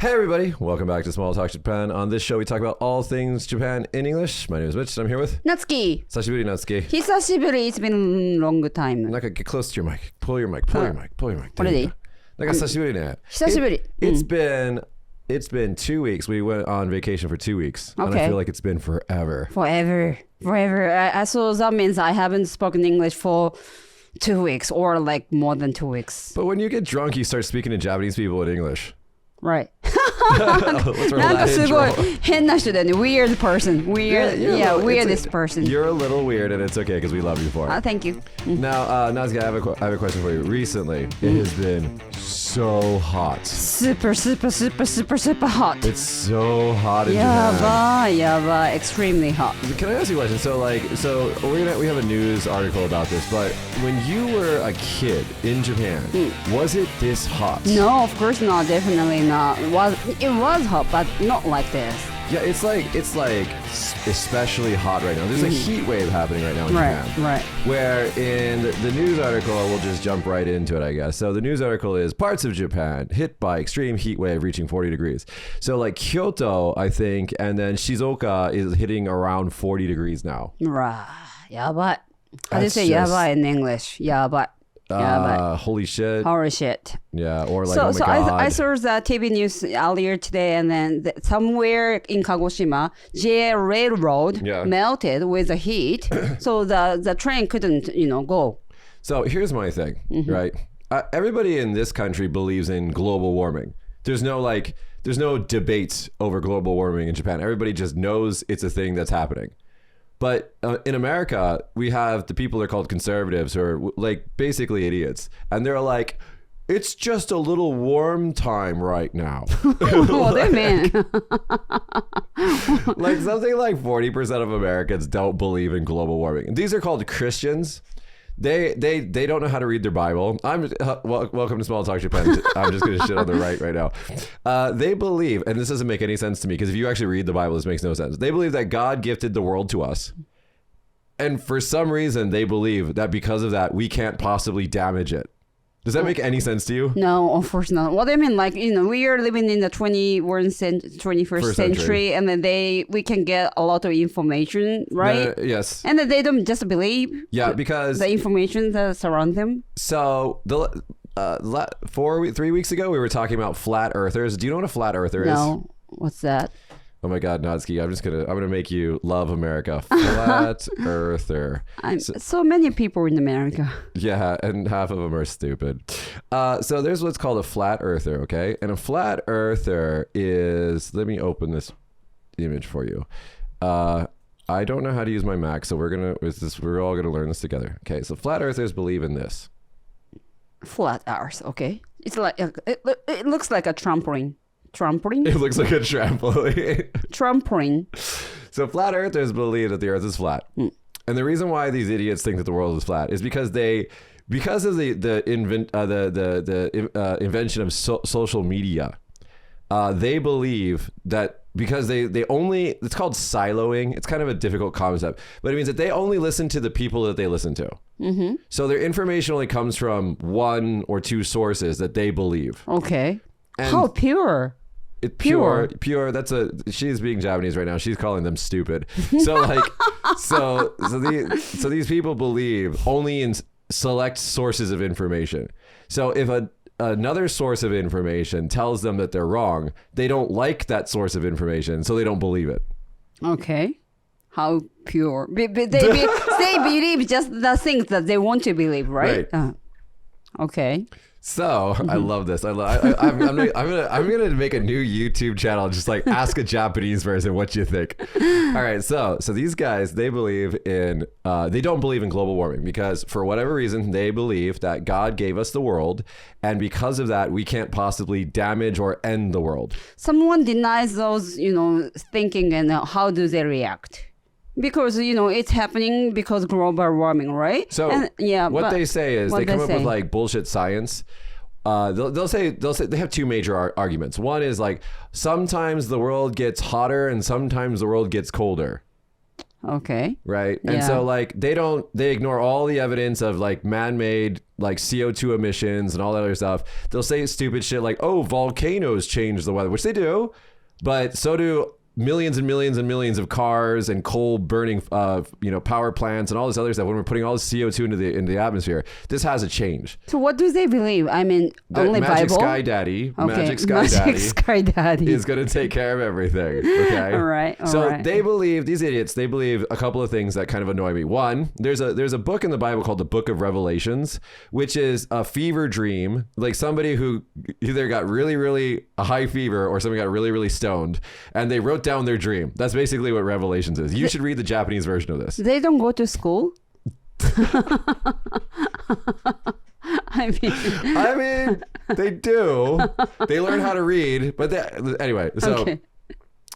Hey everybody, welcome back to Small Talk Japan. On this show we talk about all things Japan in English. My name is Mitch and I'm here with Natsuki. Sashiburi Natsuki. Hisashiburi, it's been a long time. Naka, get close to your mic. Pull your mic. Pull your mic. What are they? Naka, Sashiburi ne. Hisashiburi. It's been 2 weeks. We went on vacation for 2 weeks. Okay. And I feel like it's been forever. Forever. So that means I haven't spoken English for 2 weeks or like more than 2 weeks. But when you get drunk, you start speaking to Japanese people in English. Right. Let's roll なんか that すごい intro. 変な人だよね weird person weirdest person. You're a little weird and it's okay because we love you for it. Thank you. Now, Natsuki, I have a question for you. Recently, it has been so hot. Super hot. It's so hot in Japan. やばい extremely hot. Can I ask you a question? So we have a news article about this, but when you were a kid in Japan, was it this hot? No, of course not, definitely not. It was hot, but not like this. Yeah, it's like especially hot right now. There's a heat wave happening right now in Japan. Right. Where in the news article, we'll just jump right into it, I guess. So the news article is parts of Japan hit by extreme heat wave reaching 40 degrees. So like Kyoto, I think, and then Shizuoka is hitting around 40 degrees now. Right. やばい. How do you That's say just- やばい in English? やばい. Holy shit. Holy shit. Yeah, or like, So, oh my so god. I saw the TV news earlier today, and then somewhere in Kagoshima, JR Railroad melted with the heat, so the train couldn't, go. So here's my thing, right? Everybody in this country believes in global warming. There's no debates over global warming in Japan. Everybody just knows it's a thing that's happening. But in America, we have the people that are called conservatives who are like basically idiots. And they're like, it's just a little warm time right now. What do you mean? Like something like 40% of Americans don't believe in global warming. And these are called Christians. They don't know how to read their Bible. Welcome to Small Talk Japan. I'm just going to shit on the right now. They believe, and this doesn't make any sense to me because if you actually read the Bible, this makes no sense. They believe that God gifted the world to us. And for some reason, they believe that because of that, we can't possibly damage it. Does that make any sense to you? No, unfortunately not. What I mean, like, we are living in the 21st century, and then we can get a lot of information, right? Yes. And then they don't just believe because the information that surrounds them. So 3 weeks ago, we were talking about flat earthers. Do you know what a flat earther is? No. What's that? Oh my God, Natsuki, I'm gonna make you love America. Flat earther. So many people in America. Yeah, and half of them are stupid. So there's what's called a flat earther, okay? And a flat earther is, let me open this image for you. I don't know how to use my Mac, so we're all gonna learn this together. Okay, so flat earthers believe in this. Flat earth, okay. It's like, it looks like a trampoline. Trampoline? It looks like a trampoline. Trampoline. So flat earthers believe that the earth is flat. And the reason why these idiots think that the world is flat is because of the invention of social media. They believe that because it's called siloing. It's kind of a difficult concept, but it means that they only listen to the people that they listen to. Mm-hmm. So their information only comes from one or two sources that they believe. Okay. And how pure? Pure. She's being Japanese right now. She's calling them stupid. So like, so these people believe only in select sources of information. So if another source of information tells them that they're wrong, they don't like that source of information, so they don't believe it. Okay. How pure? They believe just the things that they want to believe, right? Okay. So I love this. I'm gonna make a new YouTube channel, just like ask a Japanese person what you think. All right, so these guys, they believe in they don't believe in global warming because for whatever reason they believe that God gave us the world, and because of that we can't possibly damage or end the world. Someone denies those, thinking, and how do they react? Because, it's happening because global warming, right? So what they say is they come up with like bullshit science. They'll say they have two major arguments. One is like sometimes the world gets hotter and sometimes the world gets colder. Okay. Right. And so like they ignore all the evidence of like man-made like CO2 emissions and all that other stuff. They'll say stupid shit like, oh, volcanoes change the weather, which they do, but so do millions and millions and millions of cars and coal burning, power plants and all this other stuff. When we're putting all this CO2 into the atmosphere, this has a change. So what do they believe? I mean, only Magic Bible? Sky Daddy, okay. Magic Sky Daddy is going to take care of everything. Okay. All right. They believe, these idiots, they believe a couple of things that kind of annoy me. One, there's a book in the Bible called the Book of Revelations, which is a fever dream, like somebody who either got really, really a high fever or somebody got really, really stoned, and they wrote down their dream. That's basically what Revelations is. You should read the Japanese version of this. They don't go to school? I mean, they do. They learn how to read, but anyway. So, okay.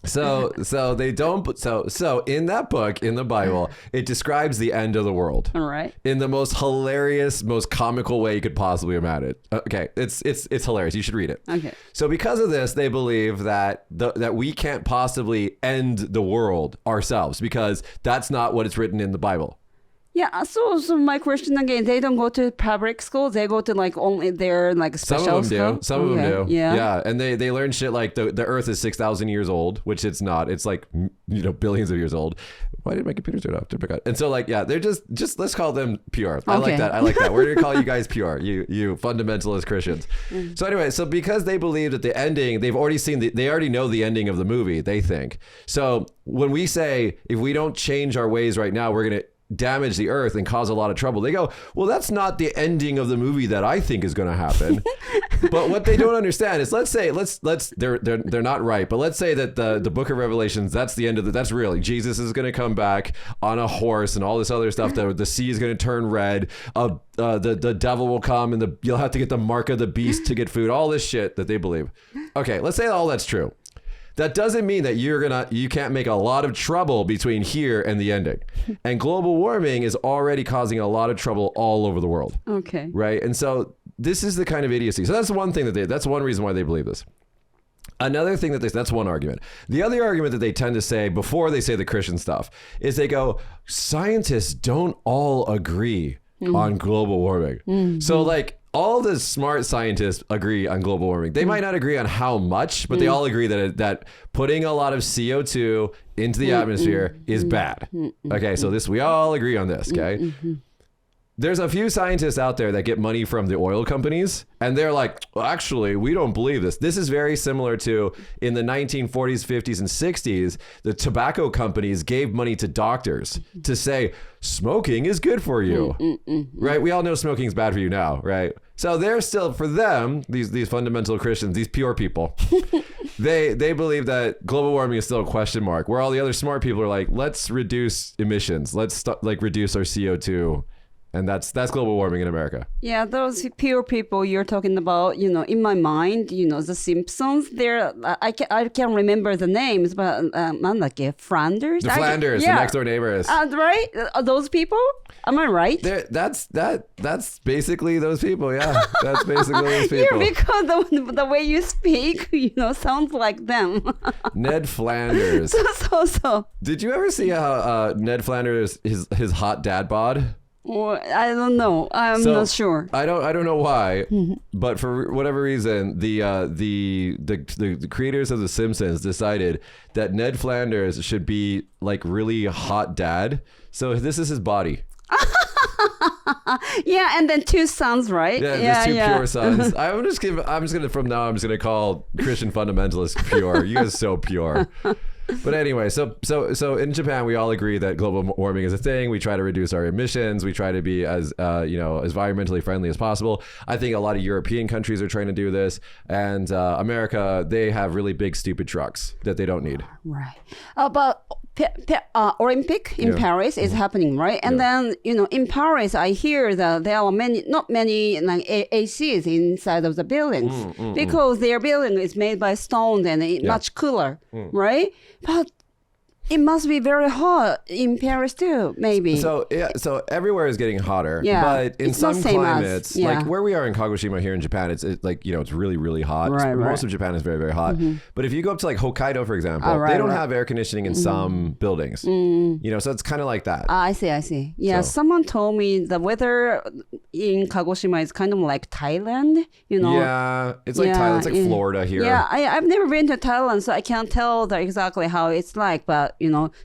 So they don't. So in that book, in the Bible, it describes the end of the world. All right. In the most hilarious, most comical way you could possibly imagine it. Okay, it's hilarious. You should read it. Okay. So because of this, they believe that that we can't possibly end the world ourselves because that's not what is written in the Bible. Yeah, so my question again, they don't go to public school, they go to like only their like special school? Some of them do. Yeah. And they learn shit like the earth is 6,000 years old, which it's not. It's like, billions of years old. Why did my computer turn off? And so like, yeah, they're just let's call them pure. I like that. We're going to call you guys pure, you fundamentalist Christians. So anyway, so because they believe that the ending, they already know the ending of the movie, they think. So when we say, if we don't change our ways right now, we're going to damage the earth and cause a lot of trouble. They go, well, that's not the ending of the movie that I think is going to happen. But what they don't understand is, they're not right. But let's say that the Book of Revelations, that's the end of that's real. Jesus is going to come back on a horse and all this other stuff. The sea is going to turn red. The devil will come and you'll have to get the mark of the beast to get food. All this shit that they believe. Okay, let's say all that's true. That doesn't mean that you can't make a lot of trouble between here and the ending. And global warming is already causing a lot of trouble all over the world. Okay. Right? And so this is the kind of idiocy. So that's one thing that's one reason why they believe this. Another thing that's one argument. The other argument that they tend to say before they say the Christian stuff is they go, scientists don't all agree on global warming. Mm-hmm. So like, all the smart scientists agree on global warming. They might not agree on how much, but they all agree that putting a lot of CO2 into the atmosphere is bad. Okay, so we all agree on this, okay? There's a few scientists out there that get money from the oil companies, and they're like, well, actually, we don't believe this. This is very similar to in the 1940s, 50s, and 60s, the tobacco companies gave money to doctors to say, smoking is good for you, right? We all know smoking is bad for you now, right? So they're still, for them, these fundamental Christians, these pure people, they believe that global warming is still a question mark, where all the other smart people are like, let's reduce emissions. Let's reduce our CO2. And that's global warming in America. Yeah, those pure people you're talking about, in my mind, the Simpsons, I can't remember the names, but Flanders? The Flanders, the next door neighbors. Right? Those people? Am I right? That's basically those people, yeah. That's basically those people. Yeah, because the way you speak, sounds like them. Ned Flanders. So. Did you ever see how Ned Flanders, his hot dad bod? Well, I don't know. I'm not sure. I don't know why, but for whatever reason, the creators of The Simpsons decided that Ned Flanders should be like really hot dad. So this is his body. Yeah, and then 2 sons, right? Yeah, there's 2 pure sons. I'm just gonna call Christian fundamentalists pure. You guys are so pure. But anyway, so in Japan, we all agree that global warming is a thing. We try to reduce our emissions. We try to be as environmentally friendly as possible. I think a lot of European countries are trying to do this, and America, they have really big, stupid trucks that they don't need. Right. But Olympic in Paris is happening, right? And then in Paris, I hear that there are not many like ACs inside of the buildings because their building is made by stone and much cooler, right? But It must be very hot in Paris too, maybe. So everywhere is getting hotter. Yeah, but in it's not some same as- climates, yeah. like where we are in Kagoshima here in Japan, it's like it's really really hot. Right, Most right. of Japan is very very hot. But if you go up to like Hokkaido, for example, right, they don't right. have air conditioning in some buildings. So it's kind of like that. I see. Yeah, So- someone told me the weather in Kagoshima is kind of like Thailand, Yeah, it's like Thailand, it's like Florida here. Yeah, I've never been to Thailand, so I can't tell exactly how it's like. But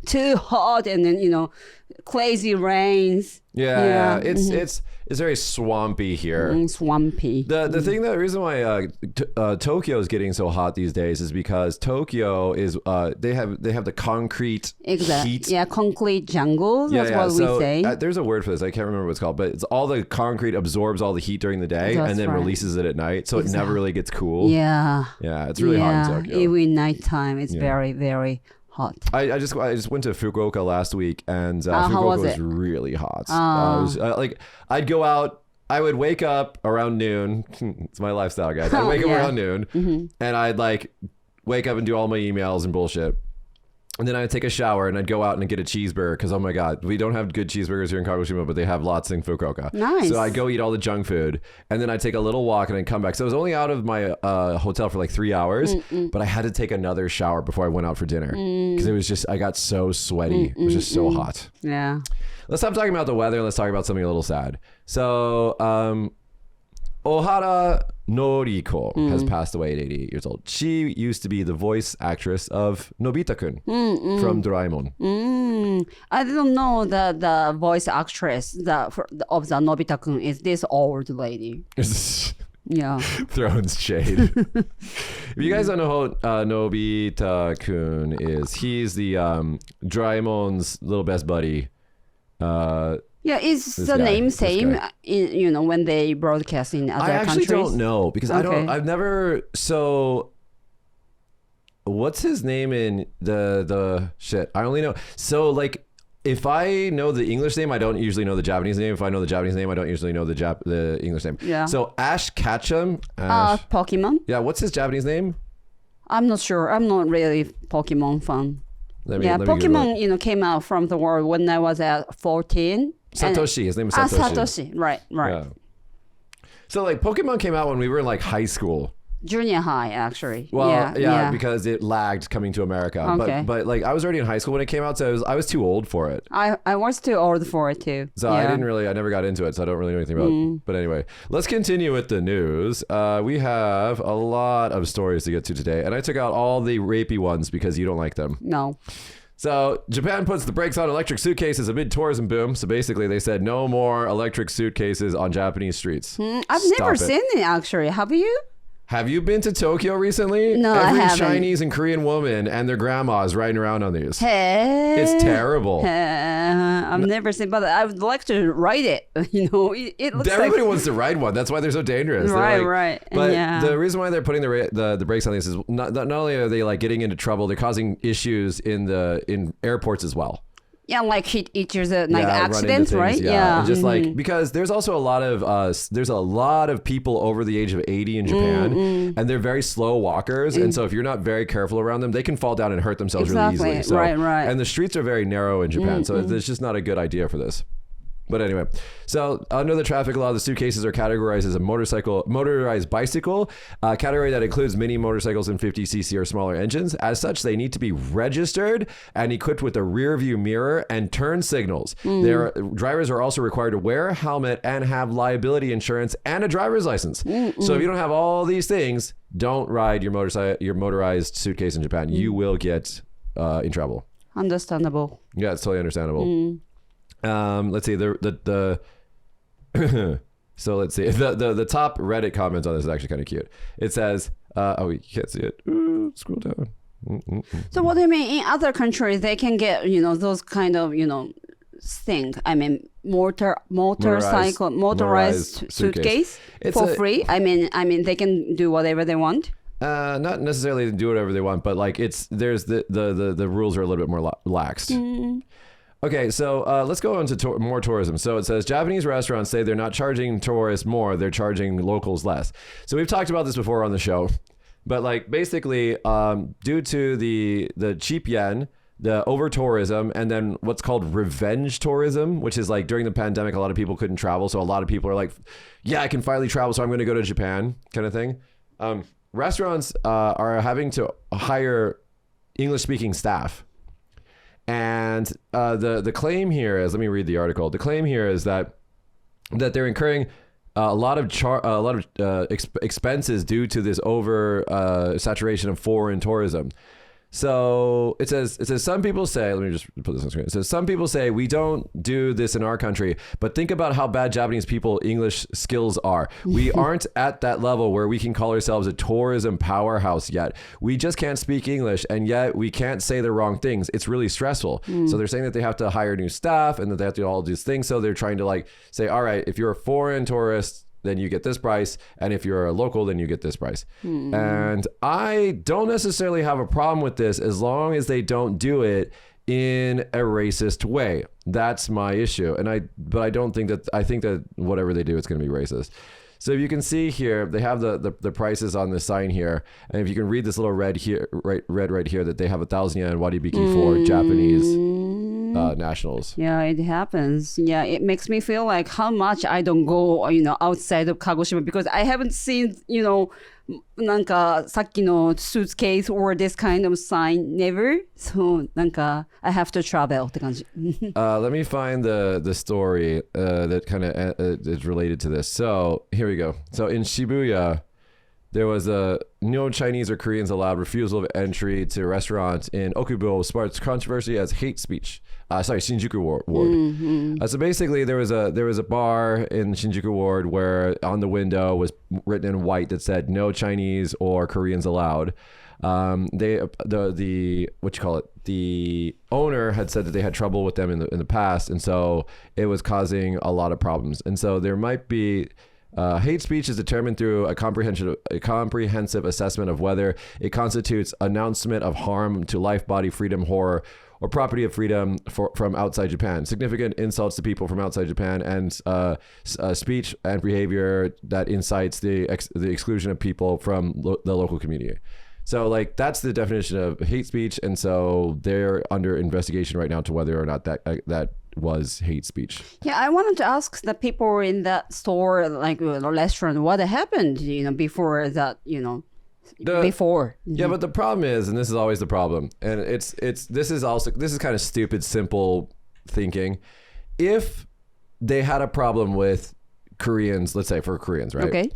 too hot and then crazy rains. Yeah, it's very swampy here. Swampy. The reason why Tokyo is getting so hot these days is because Tokyo is they have the concrete heat. Yeah, concrete jungle. That's what so, we say. There's a word for this. I can't remember what it's called, but it's all the concrete absorbs all the heat during the day That's and then right. releases it at night, so it never really gets cool. Yeah. Yeah, it's really hot in Tokyo. Even nighttime, it's very, very hot. I just went to Fukuoka last week, and how Fukuoka was was it? really hot. I'd go out. I would wake up around noon. It's my lifestyle, guys. I'd wake up around noon, and I'd wake up and do all my emails and bullshit. And then I'd take a shower and I'd go out and get a cheeseburger because, oh my God, we don't have good cheeseburgers here in Kagoshima, but they have lots in Fukuoka. Nice. So I'd go eat all the junk food and then I'd take a little walk and I'd come back. So I was only out of my hotel for like 3 hours, but I had to take another shower before I went out for dinner because it was just, I got so sweaty. It was just so hot. Yeah. Let's stop talking about the weather. Let's talk about something a little sad. So, Ohara Noriko has passed away at 88 years old. She used to be the voice actress of Nobita-Kun from Doraemon. I didn't know that the voice actress of the Nobita-Kun is this old lady. Yeah. Throwing shade. If you guys don't know who Nobita-Kun is, he's the Doraemon's little best buddy. Yeah, is the guy, name this same guy. when they broadcast in other I actually countries? don't know because I've never, so what's his name in the shit? I only know, so like if I know the English name, I don't usually know the Japanese name. If I know the Japanese name, I don't usually know the English name. Yeah. So Ash Ketchum. Pokemon? Yeah, what's his Japanese name? I'm not sure. I'm not really Pokemon fan. Let me Google it. Pokemon, came out from the world when I was at 14. Satoshi. His name is Satoshi. Satoshi. Right. Yeah. So like Pokemon came out when we were in like high school. Junior high, actually. Well, yeah, because it lagged coming to America. Okay. But like I was already in high school when it came out, so I was too old for it. I was too old for it too. So I never got into it, so I don't really know anything about it. But anyway, let's continue with the news. We have a lot of stories to get to today, and I took out all the rapey ones because you don't like them. No. So Japan puts the brakes on electric suitcases amid tourism boom. So basically they said no more electric suitcases on Japanese streets. I've never seen it actually. Have you? Have you been to Tokyo recently? No, Every I haven't. Chinese and Korean woman and their grandmas riding around on these. Hey. It's terrible. I've never seen, but I would like to ride it. It looks Everybody like... wants to ride one. That's why they're so dangerous. Right, They're right. But Yeah. the reason why they're putting the brakes on these is not only are they like getting into trouble, they're causing issues in airports as well. Yeah, like hit each other, like run into accidents, things, right? Yeah. And just like, because there's also a lot of people over the age of 80 in Japan, and they're very slow walkers. And so if you're not very careful around them, they can fall down and hurt themselves really easily. So, right. And the streets are very narrow in Japan. So it's just not a good idea for this. But anyway, so under the traffic law, the suitcases are categorized as a motorized bicycle, a category that includes mini motorcycles and 50cc or smaller engines. As such, they need to be registered and equipped with a rear view mirror and turn signals. Their drivers are also required to wear a helmet and have liability insurance and a driver's license. So if you don't have all these things, don't ride your motorized suitcase in Japan. You will get in trouble. Understandable. Yeah, it's totally understandable. Let's see so let's see the top Reddit comments on this is actually kind of cute. It says you can't see it. Ooh, scroll down. So what do you mean in other countries they can get those kind of thing? I mean motorized suitcase for free. I mean they can do whatever they want. Not necessarily do whatever they want, but like there's the rules are a little bit more laxed. Okay, so let's go on to more tourism. So it says Japanese restaurants say they're not charging tourists more, they're charging locals less. So we've talked about this before on the show, but like basically due to the cheap yen, the over tourism, and then what's called revenge tourism, which is like during the pandemic, a lot of people couldn't travel. So a lot of people are like, yeah, I can finally travel, so I'm going to go to Japan kind of thing. Restaurants are having to hire English-speaking staff. And the claim here is, let me read the article. The claim here is that they're incurring a lot of expenses due to this over saturation of foreign tourism. So it says some people say, let me just put this on the screen. It says some people say we don't do this in our country, but think about how bad Japanese people English skills are. We aren't at that level where we can call ourselves a tourism powerhouse yet. We just can't speak English, and yet we can't say the wrong things. It's really stressful. So they're saying that they have to hire new staff and that they have to do all these things. So they're trying to like say, all right, if you're a foreign tourist, then you get this price, and if you're a local, then you get this price. And I don't necessarily have a problem with this as long as they don't do it in a racist way. That's my issue. But I don't think that, I think that whatever they do, it's going to be racist. So if you can see here, they have the prices on the sign here, and if you can read this little red here, right here, that they have 1,000 yen wadibiki for Japanese nationals. Yeah, it happens. Yeah, it makes me feel like how much I don't go, outside of Kagoshima, because I haven't seen, なんかさっきの suitcase or this kind of sign never. So なんか I have to travel って感じ。Let me find the story that kind of is related to this. So here we go. So in Shibuya, there was a no Chinese or Koreans allowed refusal of entry to restaurants in Okubo sparked controversy as hate speech. Shinjuku Ward. So basically, there was a bar in Shinjuku Ward where on the window was written in white that said no Chinese or Koreans allowed. The owner had said that they had trouble with them in the past, and so it was causing a lot of problems. And so there might be. Hate speech is determined through a comprehensive assessment of whether it constitutes announcement of harm to life, body, freedom, horror, or property of freedom from outside Japan. Significant insults to people from outside Japan, and speech and behavior that incites the exclusion of people from the local community. So, like, that's the definition of hate speech, and so they're under investigation right now to whether or not that was hate speech. Yeah, I wanted to ask the people in that store, like the restaurant, what happened, before that, before. Yeah, but the problem is, and this is always the problem, and this is kind of stupid, simple thinking. If they had a problem with Koreans, let's say for Koreans, right? Okay.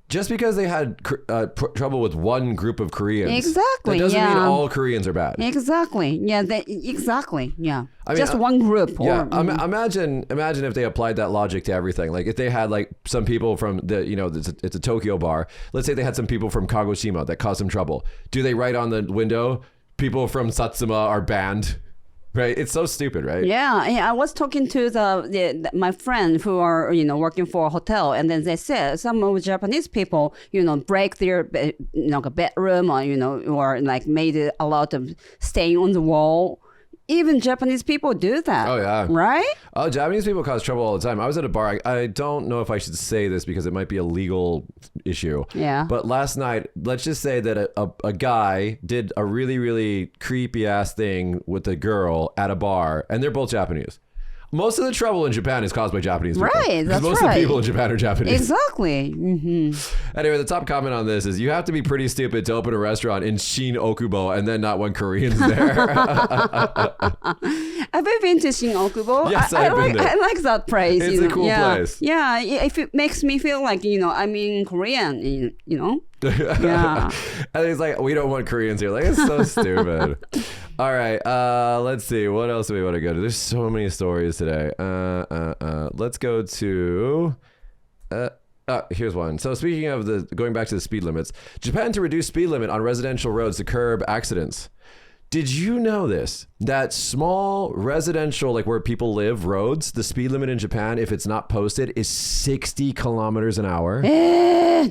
Just because they had trouble with one group of Koreans, exactly, that doesn't mean all Koreans are bad. Exactly. Yeah. Exactly. Yeah. I mean, just one group. Yeah. Imagine if they applied that logic to everything. Like if they had like some people from it's a Tokyo bar. Let's say they had some people from Kagoshima that caused some trouble. Do they write on the window, people from Satsuma are banned? Right, it's so stupid, right? Yeah, I was talking to my friend who are working for a hotel, and then they said some of Japanese people break their bedroom or like made it a lot of stain on the wall. Even Japanese people do that. Oh, yeah. Right? Oh, Japanese people cause trouble all the time. I was at a bar. I don't know if I should say this because it might be a legal issue. Yeah. But last night, let's just say that a guy did a really, really creepy ass thing with a girl at a bar, and they're both Japanese. Most of the trouble in Japan is caused by Japanese people. Right, that's most of the people in Japan are Japanese. Exactly. Mm-hmm. Anyway, the top comment on this is you have to be pretty stupid to open a restaurant in Shin Okubo and then not want Koreans there. Have you been to Shin Okubo? Yes, I've been there. I like that place. It's a cool place. Yeah, if it makes me feel like, I'm in Korean, Yeah. And he's like, we don't want Koreans here. Like, it's so stupid. All right, let's see. What else do we want to go to? There's so many stories today. Let's go to... here's one. So speaking of going back to the speed limits, Japan to reduce speed limit on residential roads to curb accidents. Did you know this? That small residential, like where people live, roads, the speed limit in Japan, if it's not posted, is 60 kilometers an hour.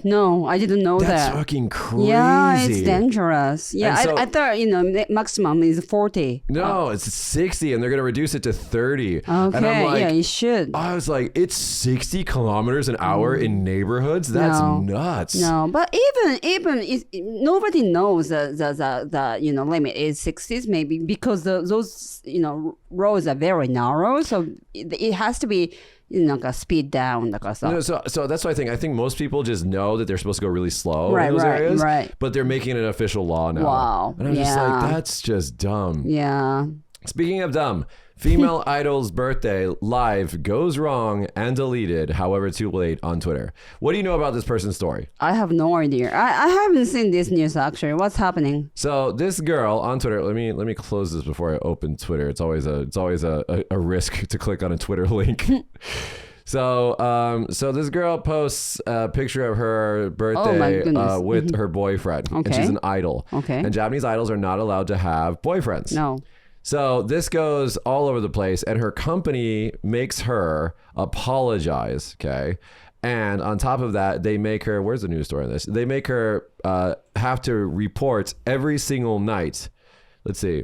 No, I didn't know that. That's fucking crazy. Yeah, it's dangerous. Yeah, so, I thought, maximum is 40. No, it's 60, and they're going to reduce it to 30. Okay, and I'm like, yeah, you should. I was like, it's 60 kilometers an hour in neighborhoods? That's nuts. No, but even nobody knows the limit is 60s, maybe because those roads are very narrow, so it has to be speed down だからさ。No, so that's what I think most people just know that they're supposed to go really slow Right, in those right, areas, right. but they're making it an official law now. Wow. And I'm just Yeah. like, that's just dumb. Yeah. Speaking of dumb, female idol's birthday live goes wrong and deleted, however too late, on Twitter. What do you know about this person's story? I have no idea. I haven't seen this news actually. What's happening? So this girl on Twitter, let me close this before I open Twitter. It's always a risk to click on a Twitter link. So this girl posts a picture of her birthday with her boyfriend, and she's an idol. Okay. And Japanese idols are not allowed to have boyfriends. No. So this goes all over the place, and her company makes her apologize, okay? And on top of that, they make her, where's the news story on this? They make her have to report every single night. Let's see.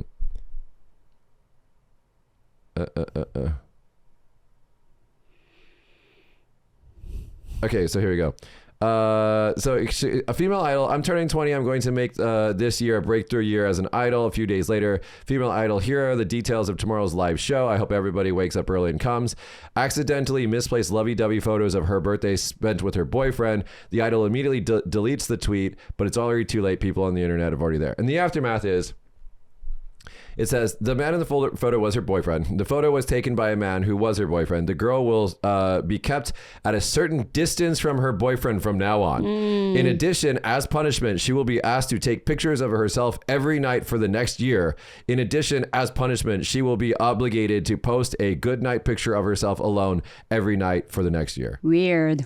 Okay, so here we go. So a female idol, I'm turning 20. I'm going to make this year a breakthrough year as an idol. A few days later, female idol, here are the details of tomorrow's live show. I hope everybody wakes up early and comes. Accidentally misplaced lovey-dovey photos of her birthday spent with her boyfriend. The idol immediately deletes the tweet, but it's already too late. People on the internet have already there. And the aftermath is, it says, the man in the photo was her boyfriend. The photo was taken by a man who was her boyfriend. The girl will be kept at a certain distance from her boyfriend from now on. In addition, as punishment, she will be asked to take pictures of herself every night for the next year. In addition, as punishment, she will be obligated to post a good night picture of herself alone every night for the next year. Weird.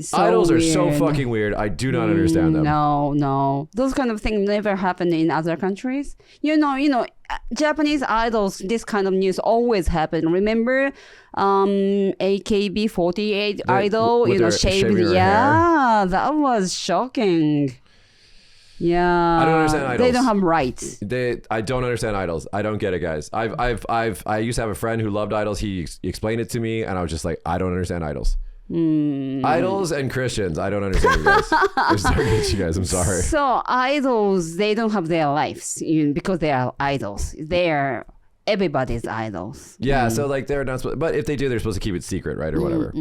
So Idols are weird. so fucking weird. I do not understand them. No. Those kind of things never happen in other countries. Japanese idols, this kind of news always happen. Remember AKB48 idol, shaved. Yeah, that was shocking. Yeah, I don't understand idols. They don't have rights. I don't understand idols. I don't get it, guys. I used to have a friend who loved idols. He explained it to me, and I was just like, I don't understand idols. Idols and Christians, I don't understand you guys. I'm sorry, you guys. I'm sorry. So idols, they don't have their lives because they are idols. They are everybody's idols. Yeah, so like they're not supposed, but if they do, they're supposed to keep it secret, right, or whatever.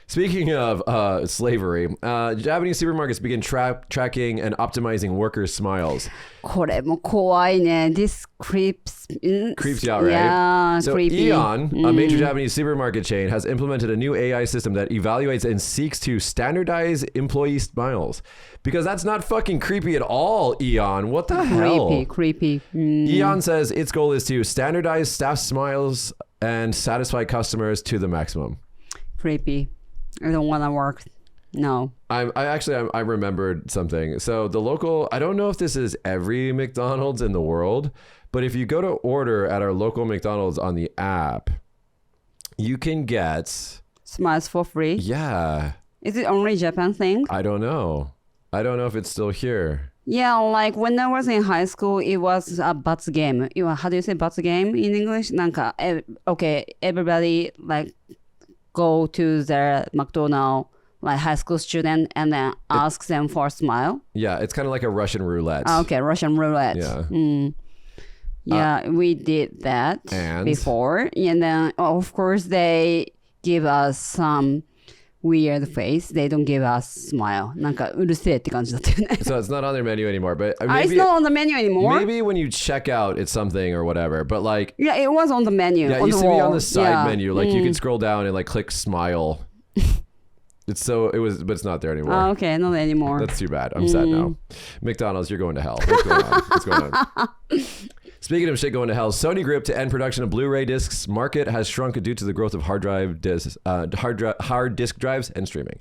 Speaking of slavery, Japanese supermarkets begin tracking and optimizing workers' smiles. これも怖いね. This creeps you out, right? Yeah, so creepy. Aeon, a major Japanese supermarket chain, has implemented a new AI system that evaluates and seeks to standardize employee smiles. Because that's not fucking creepy at all, Aeon. What the hell? Creepy. Aeon says its goal is to standardize staff smiles and satisfy customers to the maximum. Creepy. I don't want to work. No. I remembered something. So the local, I don't know if this is every McDonald's in the world, but if you go to order at our local McDonald's on the app, you can get smiles for free. Yeah. Is it only Japan thing? I don't know if it's still here. Yeah, like when I was in high school, it was a bats game. How do you say bats game in English? Everybody like go to their McDonald's, like high school student, and then ask them for a smile. Yeah, it's kind of like a Russian roulette. Okay, Russian roulette. Yeah. Yeah, we did that before. And then, of course, they give us some weird face. They don't give us smile. なんかうるせえって感じだったよね. So it's not on their menu anymore. But maybe, it's not on the menu anymore? Maybe when you check out, it's something or whatever. But like... Yeah, it was on the menu. Yeah, it used to be on the side menu. Like you could scroll down and like click smile. But it's not there anymore. Oh, okay, not anymore. That's too bad. I'm sad now. McDonald's, you're going to hell. What's going on? Speaking of shit going to hell, Sony Group to end production of Blu-ray discs market has shrunk due to the growth of hard disk drives and streaming.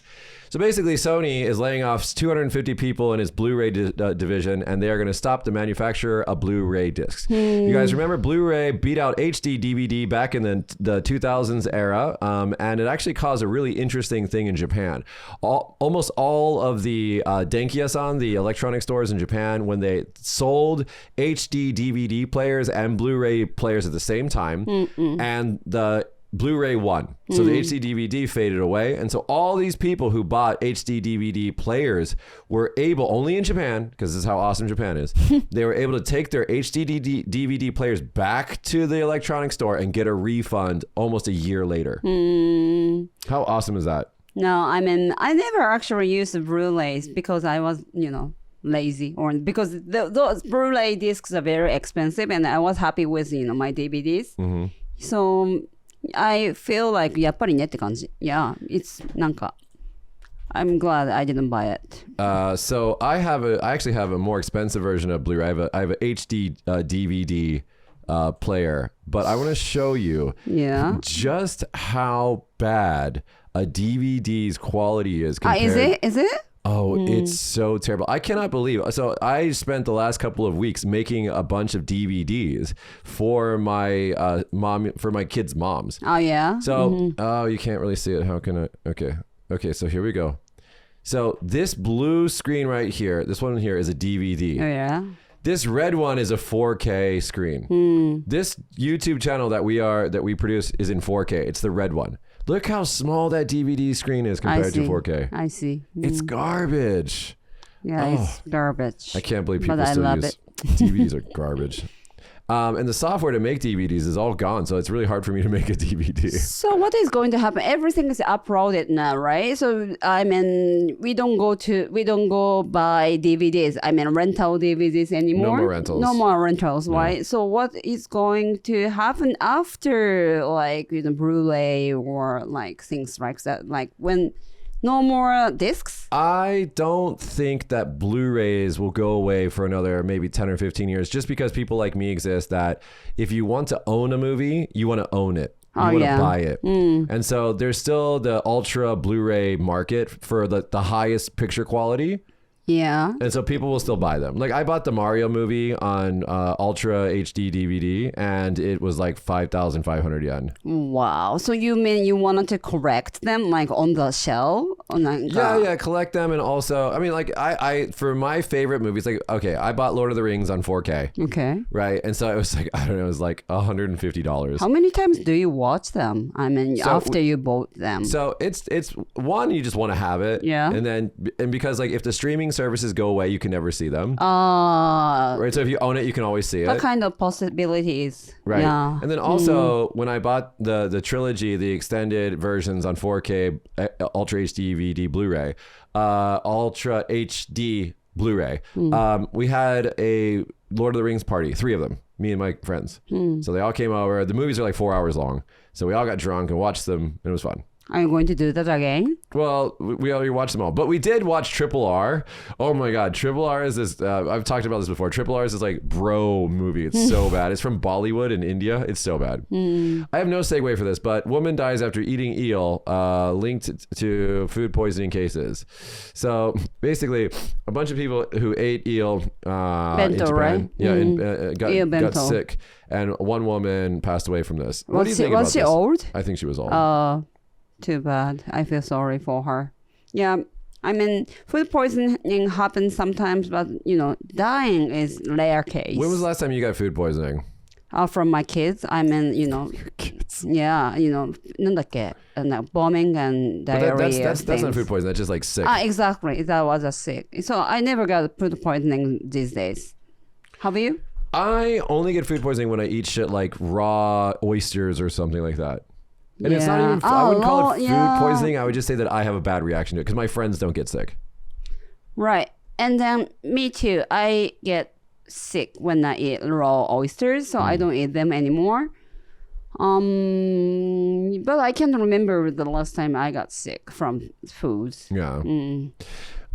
So basically, Sony is laying off 250 people in its Blu-ray division, and they are going to stop the manufacture of Blu-ray discs. You guys remember Blu-ray beat out HD DVD back in the 2000s era, and it actually caused a really interesting thing in Japan. Almost all of the Denkiya-san, the electronic stores in Japan, when they sold HD DVD players and Blu-ray players at the same time, and the Blu-ray won. So the HD DVD faded away. And so all these people who bought HD DVD players were able, only in Japan, because this is how awesome Japan is, they were able to take their HD DVD players back to the electronic store and get a refund almost a year later. How awesome is that? No, I mean, I never actually used the Blu-rays because I was, lazy, or because those Blu-ray discs are very expensive, and I was happy with, my DVDs. So I feel like やっぱりねって感じ. Yeah, it's なんか I'm glad I didn't buy it. So I actually have a more expensive version of Blu-ray. I have an HD DVD player, but I want to show you just how bad a DVD's quality is compared. Is it? Oh, it's so terrible. I cannot believe. So I spent the last couple of weeks making a bunch of DVDs for my for my kids' moms. Oh, yeah? So, you can't really see it. How can I? Okay, so here we go. So this blue screen right here, this one here is a DVD. Oh, yeah? This red one is a 4K screen. This YouTube channel that we produce is in 4K. It's the red one. Look how small that DVD screen is compared to 4K. I see. It's garbage. Yeah, it's garbage. I can't believe people still use DVDs are garbage. And the software to make DVDs is all gone, so it's really hard for me to make a DVD. So what is going to happen? Everything is uploaded now, right? So I mean, we don't go buy DVDs. I mean, rental DVDs anymore. No more rentals, right? Yeah. So what is going to happen after, like, Blu-ray or like things like that? Like when no more discs? I don't think that Blu-rays will go away for another maybe 10 or 15 years, just because people like me exist that if you want to own a movie, you want to own it. You want to buy it. And so there's still the ultra Blu-ray market for the highest picture quality. Yeah. And so people will still buy them. Like I bought the Mario movie on Ultra HD DVD and it was like 5,500 yen. Wow. So you mean you wanted to correct them like on the shell? Yeah, collect them. And also, I mean, like I for my favorite movies, like, okay, I bought Lord of the Rings on 4K. Okay. Right. And so it was like, I don't know, it was like $150. How many times do you watch them? I mean, after you bought them. So it's one, you just want to have it. Yeah. And because like if the streaming services go away, you can never see them. Right. So if you own it, you can always see it. What kind of possibilities? Right. Yeah. And then also when I bought the trilogy, the extended versions on 4K, Ultra HD DVD Blu-ray, Ultra HD Blu-ray, we had a Lord of the Rings party, 3 of them, me and my friends. So they all came over. The movies are like 4 hours long. So we all got drunk and watched them. And it was fun. Are you going to do that again? Well, we already watched them all, but we did watch Triple R. Oh my God, Triple R is this. I've talked about this before. Triple R is this like bro movie. It's so bad. It's from Bollywood in India. It's so bad. I have no segue for this, but woman dies after eating eel, linked to food poisoning cases. So basically, a bunch of people who ate eel in Japan, right? got sick, and one woman passed away from this. What do you think about this? Was she old? I think she was old. Too bad. I feel sorry for her. Yeah, I mean, food poisoning happens sometimes, but, dying is rare case. When was the last time you got food poisoning? From my kids. I mean, kids. Yeah, なんだっけ? Bombing and diarrhea. That's not food poisoning. That's just like sick. Exactly. That was a sick. So I never got food poisoning these days. Have you? I only get food poisoning when I eat shit like raw oysters or something like that. And it's not even, I wouldn't call it food poisoning. I would just say that I have a bad reaction to it because my friends don't get sick. Right. And then me too. I get sick when I eat raw oysters, so I don't eat them anymore. But I can't remember the last time I got sick from foods. Yeah.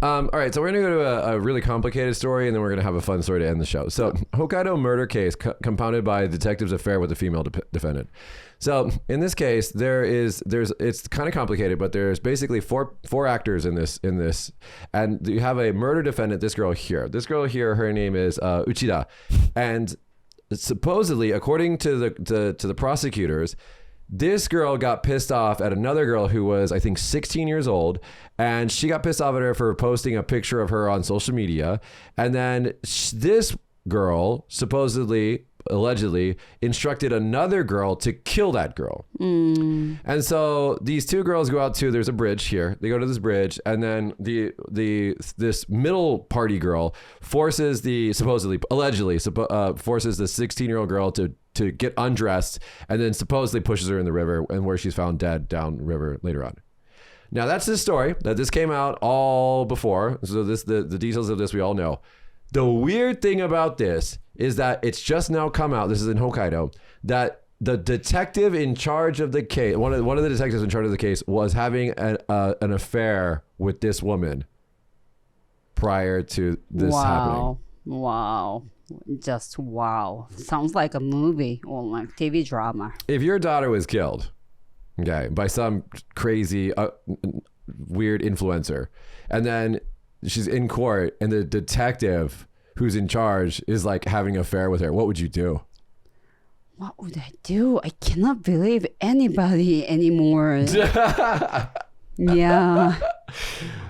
All right, so we're going to go to a really complicated story, and then we're going to have a fun story to end the show. So, Hokkaido murder case compounded by detective's affair with a female defendant. So, in this case, it's kind of complicated, but there's basically four actors in this, and you have a murder defendant. This girl here, her name is Uchida, and supposedly, according to the prosecutors, this girl got pissed off at another girl who was, I think, 16 years old, and she got pissed off at her for posting a picture of her on social media. And then this girl supposedly allegedly instructed another girl to kill that girl. And so these two girls go out to, there's a bridge here. They go to this bridge, and then this middle party girl forces allegedly forces the 16-year-old girl to get undressed, and then supposedly pushes her in the river, and where she's found dead down river later on. Now that's the story that this came out all before. So the details of this we all know. The weird thing about this is that it's just now come out, this is in Hokkaido, that the detective in charge of the case, one of the detectives in charge of the case was having an affair with this woman prior to this happening. Wow. Just wow. Sounds like a movie or like TV drama. If your daughter was killed, okay, by some crazy, weird influencer, and then she's in court and the detective who's in charge is like having an affair with her, what would you do? What would I do? I cannot believe anybody anymore. Yeah.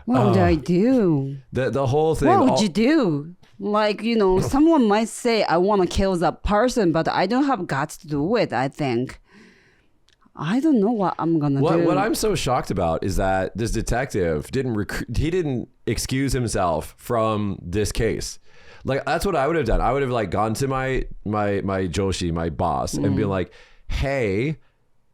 What would I do? The whole thing. What would you do? Like, someone might say, I want to kill that person, but I don't have guts to do it, I think. I don't know what I'm going to do. What I'm so shocked about is that this detective didn't excuse himself from this case. Like, that's what I would have done. I would have like gone to my joshi, my boss, and be like, hey,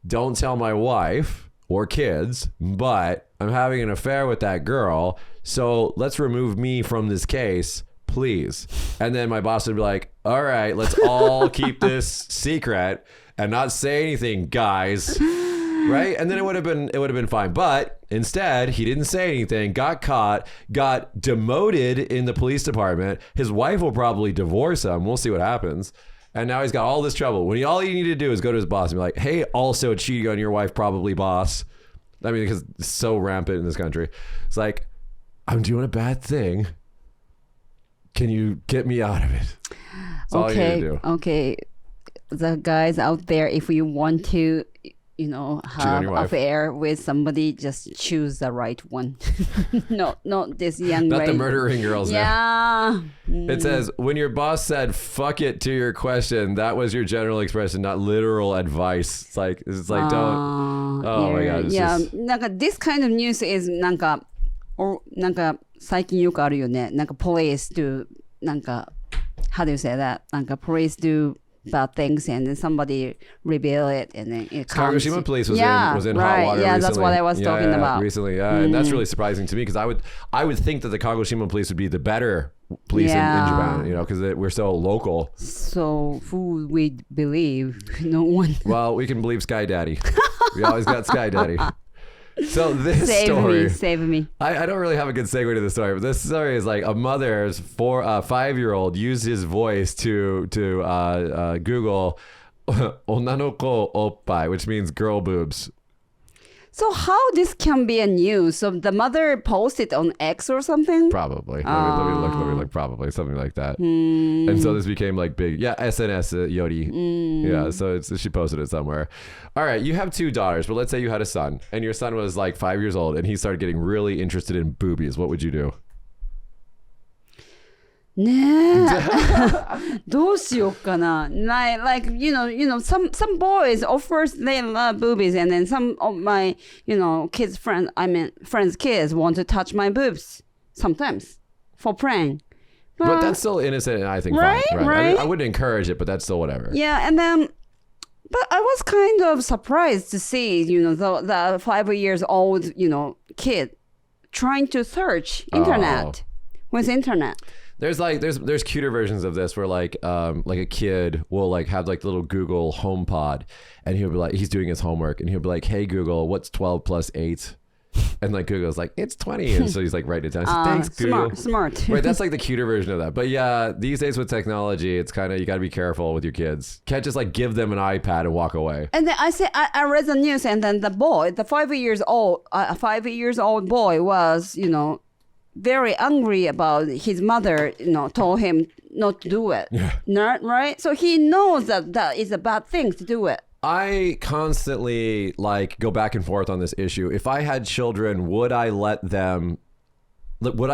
don't tell my wife or kids, but I'm having an affair with that girl. So let's remove me from this case, please. And then my boss would be like, all right, let's all keep this secret and not say anything, guys. Right? And then it would have been fine. But instead, he didn't say anything, got caught, got demoted in the police department. His wife will probably divorce him. We'll see what happens. And now he's got all this trouble. When all you need to do is go to his boss and be like, hey, also cheating on your wife, probably, boss. I mean, because it's so rampant in this country. It's like, I'm doing a bad thing. Can you get me out of it? That's all you need to do. Okay. The guys out there, if you want to, have an affair with somebody, just choose the right one. Not this young Not the murdering girls. Yeah. It says, when your boss said fuck it to your question, that was your general expression, not literal advice. It's like don't. Oh my God. Just... this kind of news is 最近よくあるよね。police do how do you say that? Police do bad things and then somebody reveal it and then it comes. Kagoshima police was in hot water recently. That's what I was talking about. Recently, and that's really surprising to me because I would think that the Kagoshima police would be the better police in Japan, because we're so local. So who we believe? No one. Well, we can believe Sky Daddy. We always got Sky Daddy. So this story, save me. I don't really have a good segue to the story, but this story is like a mother's 5-year-old used his voice to Google onanoko oppai, which means girl boobs. So how this can be a news? So the mother posted on X or something? Probably. Let me look. Probably something like that. And so this became like big. Yeah, SNS Yori. Yeah, so she posted it somewhere. All right, you have 2 daughters, but let's say you had a son, and your son was like 5 years old, and he started getting really interested in boobies. What would you do? ねえどうしようかな like some boys of course they love boobies and then some of my friends kids want to touch my boobs sometimes for prank but that's still innocent and I think right? fine right I mean, I wouldn't encourage it but that's still whatever and then but I was kind of surprised to see the 5 years old kid trying to search internet with internet. There's cuter versions of this where like a kid will like have like the little Google HomePod and he'll be like he's doing his homework and he'll be like, hey Google, what's 12 plus 8? And like Google's like, it's 20, and so he's like writing it down. Thanks Google. Smart. Right, that's like the cuter version of that. But yeah, these days with technology, it's kind of you got to be careful with your kids. Can't just like give them an iPad and walk away. And then I read the news and then the boy, the 5 years old boy was very angry about his mother, told him not to do it. Yeah. Not right. So he knows that is a bad thing to do it. I constantly like go back and forth on this issue. If I had children, would I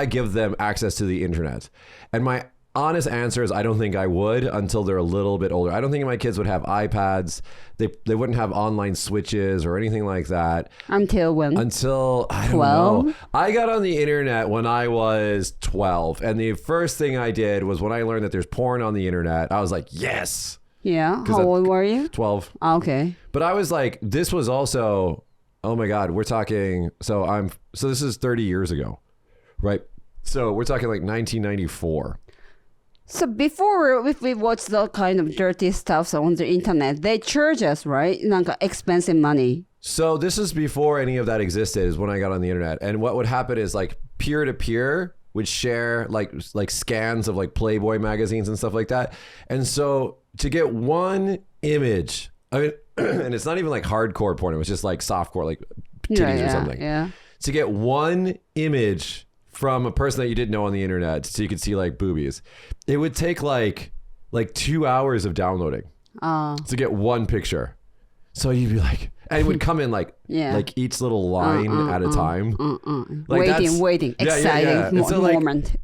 give them access to the internet? And my honest answer is I don't think I would until they're a little bit older. I don't think my kids would have iPads. They wouldn't have online switches or anything like that. Until when? Until, I don't know. I got on the internet when I was 12. And the first thing I did was when I learned that there's porn on the internet, I was like, yes. Yeah. How old were you? 12. Okay. But I was like, this was also, oh my God, we're talking, so this is 30 years ago, right? So we're talking like 1994. So before, if we watch the kind of dirty stuff on the internet, they charge us, right? Like expensive money. So this is before any of that existed, is when I got on the internet. And what would happen is like peer-to-peer would share like scans of like Playboy magazines and stuff like that. And so to get one image, I mean, and it's not even like hardcore porn, it was just like softcore, like titties or something. Yeah. To get one image from a person that you didn't know on the internet so you could see like boobies, it would take like 2 hours of downloading to get one picture. So you'd be like, and it would come in like each little line at a time. Like waiting, exciting moment. Like,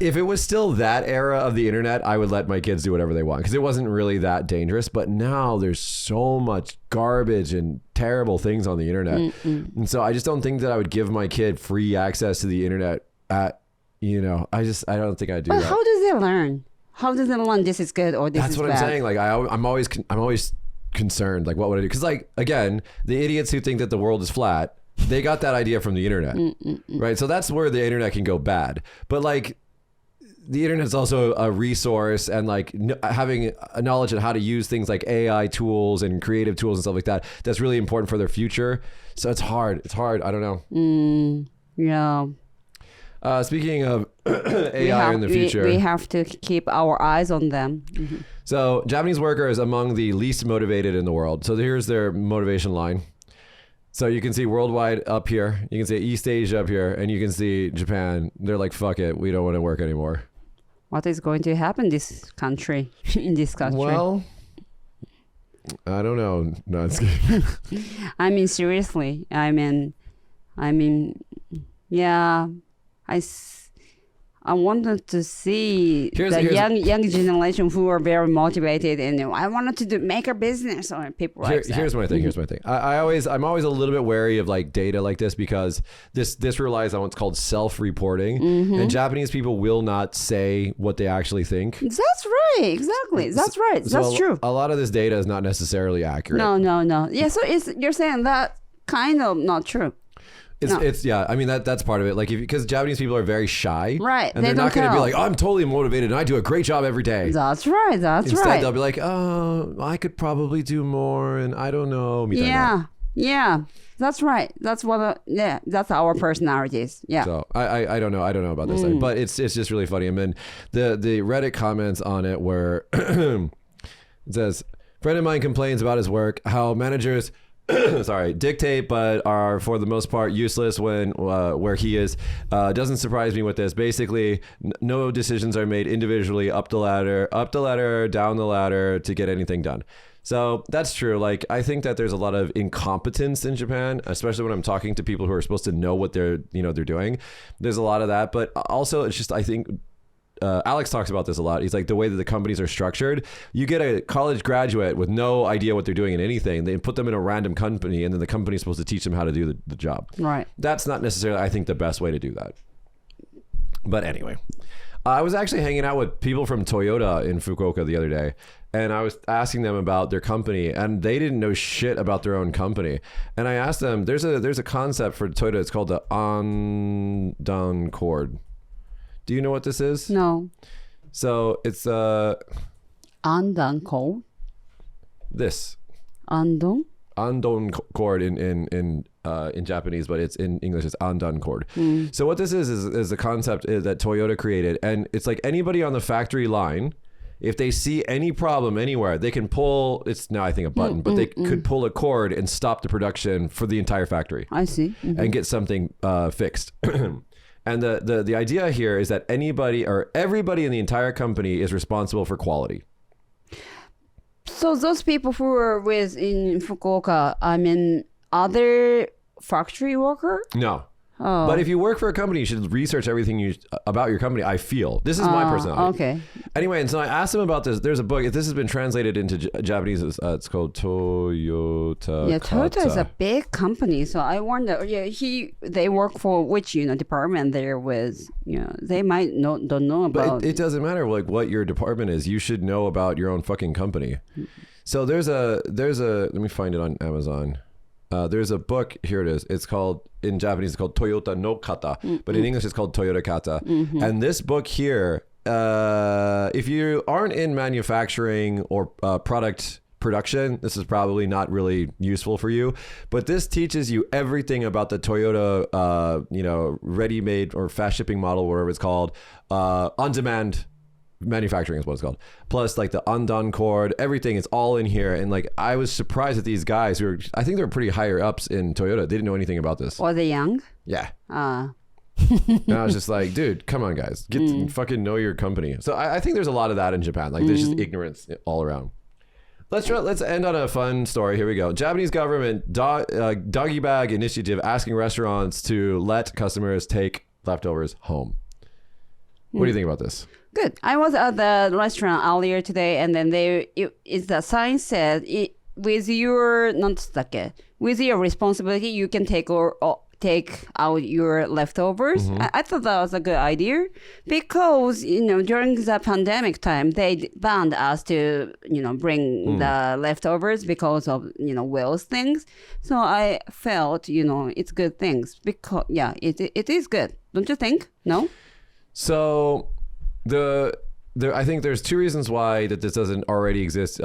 if it was still that era of the internet, I would let my kids do whatever they want because it wasn't really that dangerous. But now there's so much garbage and terrible things on the internet. And so I just don't think that I would give my kid free access to the internet I don't think I'd do that. But how does they learn? How does they learn this is good or this is bad? That's what I'm saying. Like I'm always concerned. Like what would I do? Because like again, the idiots who think that the world is flat, they got that idea from the internet, right? So that's where the internet can go bad. But like the internet is also a resource, and like having a knowledge of how to use things like AI tools and creative tools and stuff like that. That's really important for their future. So it's hard. I don't know. Yeah. Speaking of AI in the future, we have to keep our eyes on them. So Japanese workers among the least motivated in the world. So here's their motivation line. So you can see worldwide up here. You can see East Asia up here, and you can see Japan. They're like, fuck it, we don't want to work anymore. What is going to happen in this country? Well, I don't know. No, it's kidding. I mean, seriously. I mean, yeah. I wanted to see the young generation who are very motivated and I wanted to make a business or people like that. Here's my thing. I'm always a little bit wary of like data like this because this relies on what's called self-reporting, and Japanese people will not say what they actually think. That's right. Exactly. That's right. That's true. A lot of this data is not necessarily accurate. No. Yeah. So you're saying that kind of not true. It's I mean that's part of it. Like because Japanese people are very shy, right? And they're not going to be like, oh, I'm totally motivated and I do a great job every day. That's right. Instead, they'll be like, oh, I could probably do more, and I don't know. Yeah. That's right. That's what. That's our personalities. Yeah. So I don't know. I don't know about this thing, but it's just really funny. And then the Reddit comments on it were it says, friend of mine complains about his work, how managers dictate but are for the most part useless when where he is. Doesn't surprise me with this. Basically, no decisions are made individually up the ladder, down the ladder to get anything done. So that's true. Like I think that there's a lot of incompetence in Japan, especially when I'm talking to people who are supposed to know what they're doing. There's a lot of that, but also it's just I think. Alex talks about this a lot. He's like, the way that the companies are structured, you get a college graduate with no idea what they're doing in anything. They put them in a random company, and then the company is supposed to teach them how to do the job. Right. That's not necessarily, I think, the best way to do that. But anyway, I was actually hanging out with people from Toyota in Fukuoka the other day, and I was asking them about their company, and they didn't know shit about their own company. And I asked them, there's a concept for Toyota. It's called the Andon cord. Do you know what this is? No. So it's Andon cord. This. Andon cord in Japanese, but it's in English. It's Andon cord. So what this is a concept that Toyota created, and it's like anybody on the factory line, if they see any problem anywhere, they can pull. It's now I think a button, but they could pull a cord and stop the production for the entire factory. I see. And get something fixed. And the idea here is that anybody or everybody in the entire company is responsible for quality. So those people who are in Fukuoka, I mean, are they factory worker? No. But if you work for a company, you should research everything about your company. I feel this is my personality. Okay. Anyway, and so I asked him about this. There's a book. If this has been translated into Japanese, it's called Toyota. Yeah, Toyota is a big company, so I wonder. Yeah, they work for which department they're with. They might don't know about. But it doesn't matter like what your department is. You should know about your own fucking company. So there's a. Let me find it on Amazon. There's a book, here it is. It's called, in Japanese, it's called Toyota no Kata, but in English it's called Toyota Kata. And this book here, if you aren't in manufacturing or product production, this is probably not really useful for you. But this teaches you everything about the Toyota, ready-made or fast shipping model, whatever it's called, on-demand manufacturing is what it's called. Plus like the undone cord, everything is all in here. And like I was surprised at these guys who I think they're pretty higher ups in Toyota. They didn't know anything about this. Or they young? Yeah. And I was just like, dude, come on guys, fucking know your company. So I think there's a lot of that in Japan. Like there's just ignorance all around. Let's end on a fun story. Here we go. Japanese government doggy bag initiative asking restaurants to let customers take leftovers home. What do you think about this? Good. I was at the restaurant earlier today, and then the sign said, with your responsibility, you can take out your leftovers. I thought that was a good idea because, during the pandemic time, they banned us to, bring the leftovers because of, waste things. So I felt, it's good things because, yeah, it is good. Don't you think? No? So I think there's two reasons why that this doesn't already exist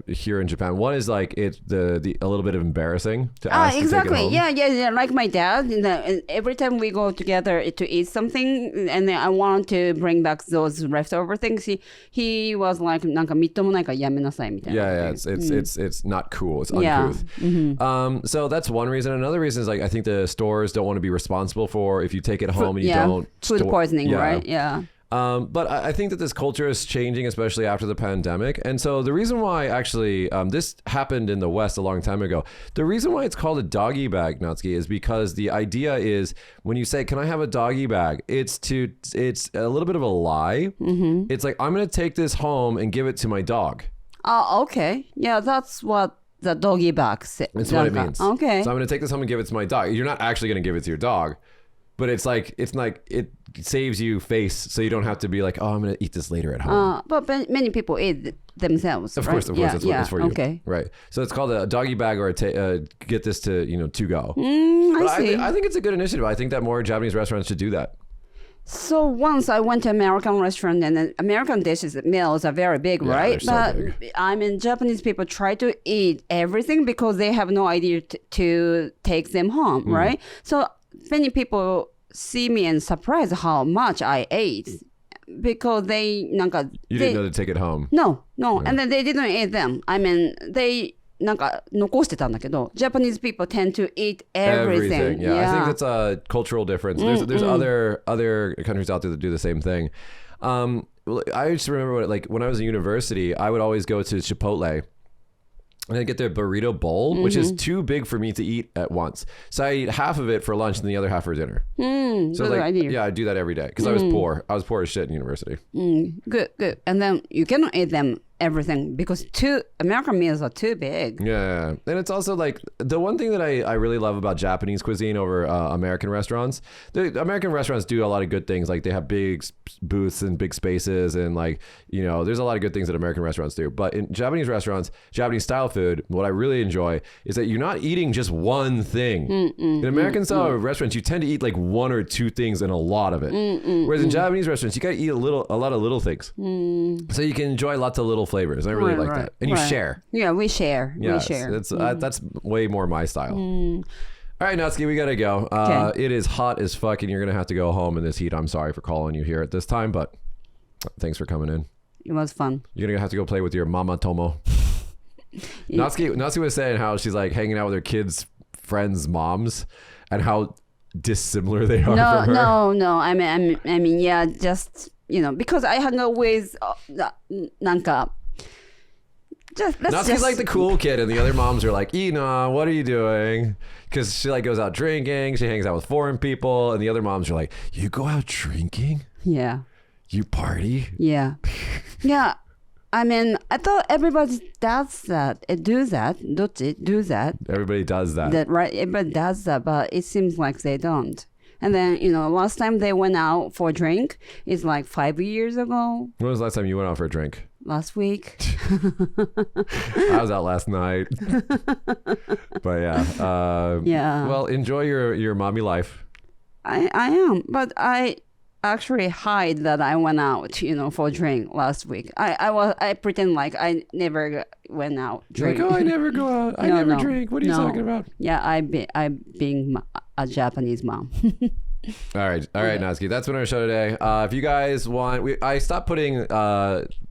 here in Japan. One is like it's a little bit of embarrassing to ask exactly. to take it home. Yeah. Like my dad, every time we go together to eat something, and then I want to bring back those leftover things, he was like, なんかみっともないからやめなさいみたいな。Yeah, it's not cool. It's uncouth. So that's one reason. Another reason is like I think the stores don't want to be responsible for if you take it home and you don't food poisoning, right? Yeah. But I think that this culture is changing, especially after the pandemic. And so the reason why actually this happened in the West a long time ago, the reason why it's called a doggy bag, Natsuki, is because the idea is when you say, can I have a doggy bag? It's a little bit of a lie. It's like, I'm going to take this home and give it to my dog. Oh, okay. Yeah, that's what the doggy bag says. That's what it means. Okay. So I'm going to take this home and give it to my dog. You're not actually going to give it to your dog. But it's like it saves you face, so you don't have to be like, oh, I'm gonna eat this later at home. But many people eat themselves. Of course, that's what it's for you. Okay, right. So it's called a doggy bag or get this to to go. I see. I think it's a good initiative. I think that more Japanese restaurants should do that. So once I went to American restaurant, and the American meals are very big, right? They're so big. I mean, Japanese people try to eat everything because they have no idea to take them home, right? So many people see me and surprised how much I ate because they didn't know to take it home. No, and then they didn't eat them. I mean, they 残してたんだけど Japanese people tend to eat everything. Yeah. I think that's a cultural difference. There's other countries out there that do the same thing. I just remember when I was in university, I would always go to Chipotle. And I get their burrito bowl, which is too big for me to eat at once. So I eat half of it for lunch and the other half for dinner. So idea. I do that every day because I was poor. I was poor as shit in university. Good. And then you cannot eat them everything because American meals are too big. Yeah. And it's also like the one thing that I really love about Japanese cuisine over American restaurants. The American restaurants do a lot of good things. Like they have big booths and big spaces and there's a lot of good things that American restaurants do. But in Japanese restaurants, Japanese style food, what I really enjoy is that you're not eating just one thing. In American style restaurants, you tend to eat like one or two things and a lot of it. Whereas in Japanese restaurants, you got to eat a lot of little things. So you can enjoy lots of little flavors. I really like that. And you share. Yeah, we share. Yes, we share. That's way more my style. All right, Natsuki, we gotta go. It is hot as fuck, and you're gonna have to go home in this heat. I'm sorry for calling you here at this time, but thanks for coming in. It was fun. You're gonna have to go play with your mama Tomo. Natsuki was saying how she's like hanging out with her kids' friends' moms, and how dissimilar they are from her. No. I mean, yeah, just because I hung out with Natsuki's like the cool kid, and the other moms are like, Ina, what are you doing? Because she like goes out drinking, she hangs out with foreign people, and the other moms are like, you go out drinking? Yeah. You party? Yeah. Yeah. I mean, I thought everybody does that. Do that. Do that. Everybody does that. Right? Everybody does that, but it seems like they don't. And then, last time they went out for a drink is like 5 years ago. When was the last time you went out for a drink? Last week. I was out last night. But yeah. Yeah. Well, enjoy your mommy life. I am, but I actually hide that I went out, for a drink last week. I pretend like I never went out drink. Like, I never go out. I never drink. What are you talking about? Yeah, I'm being a Japanese mom. All right, Natsuki. That's been our show today. If you guys want, I stopped putting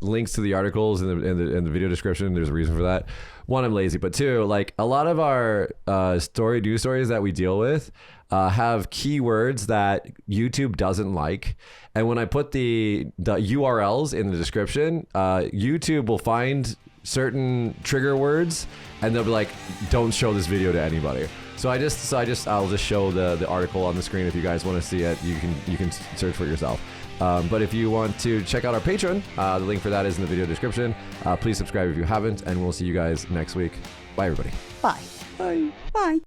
links to the articles in the video description. There's a reason for that. One, I'm lazy, but two, like a lot of our news stories that we deal with have keywords that YouTube doesn't like, and when I put the URLs in the description, YouTube will find certain trigger words, and they'll be like, "Don't show this video to anybody." I'll just show the article on the screen. If you guys want to see it, you can search for it yourself. But if you want to check out our Patreon, the link for that is in the video description. Please subscribe if you haven't, and we'll see you guys next week. Bye, everybody. Bye. Bye. Bye.